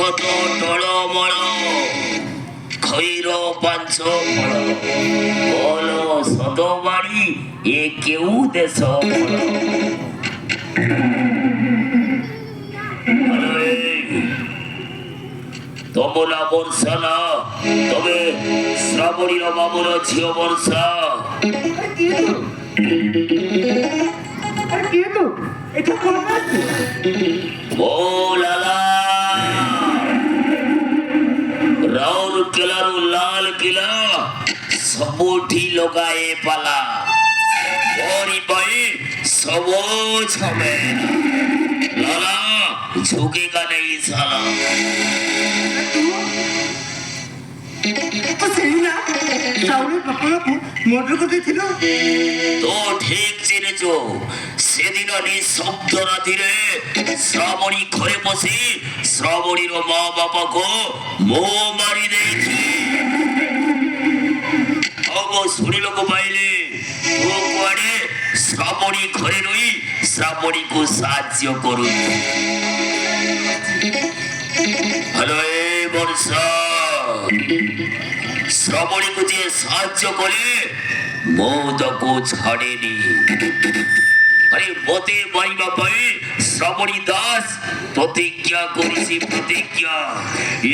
নখত টলমল খৈর পাঞ্চ ফল বল শতবাড়ি এ কেউ দেশ তমলা বর্ষা না তবে শ্রাবণীর বাবুর ঝিও বর্ষা ରାଉରକେଲାରୁ ଲାଲ କିଲା ସବୁଠି ଲଗାଏ ପାଲା ମୋରି ପାଇଁ ସବୁ ଝମେଲା ଲାଲା ଝୁକେଗା ନେଇ ସାଲା তো ঠিক চিনেছ সেদিন নিঃশব্দ রাতিরে শ্রাবণী ঘরে বসে শ্রাবণীর মা বাবাকে মো মারি ଦେଇଛି ଶୁଣିବାକୁ ପାଇଲେ ତୁ କୁଆଡେ ଶ୍ରାବଣୀ ଘରେ ରହି ଶ୍ରାବଣୀକୁ ସାହାଯ୍ୟ କରୁଛୁ ହ୍ୟାଲୋ ଏ ବର୍ଷା ଶ୍ରାବଣୀକୁ ଯିଏ ସାହାଯ୍ୟ କଲେ ମୁଁ ତାକୁ ଛାଡେନି আরে মতে মারিবা পাই শ্রাবণী দাস প্রতিজ্ঞা করিছি প্রতিজ্ঞা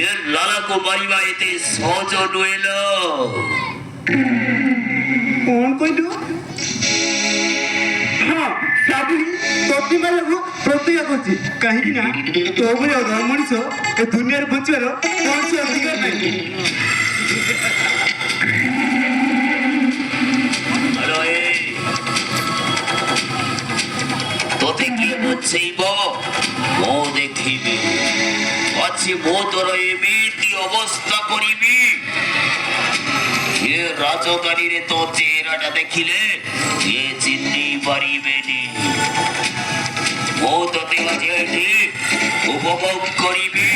এর লালাকে মারিবা এতে সহজ নইল কোন কইলো হ্যাঁ শ্রাবণী তোতে মারবো প্রতিজ্ঞা করছি কাহিকি না তো বলে মଣିଷ ଏ ଦୁନିଆରେ ବଞ୍ଚିବାର କୌଣସି ଅଧିକାର ନାହିଁ তোতে কি বুঝেইব মো দেখিবি ଅଛି ମୁଁ ତୋର ଏମିତି ଅବସ୍ଥା କରିବି ଏ ରାଜଧାନୀରେ ତୋ ଚେହେରାଟା ଦେଖିଲେ ଏ ଚିହ୍ନି ପାରିବେନି ମୁଁ ତୋତେ ଆଜି ଏଠି ଉପଭୋଗ କରିବି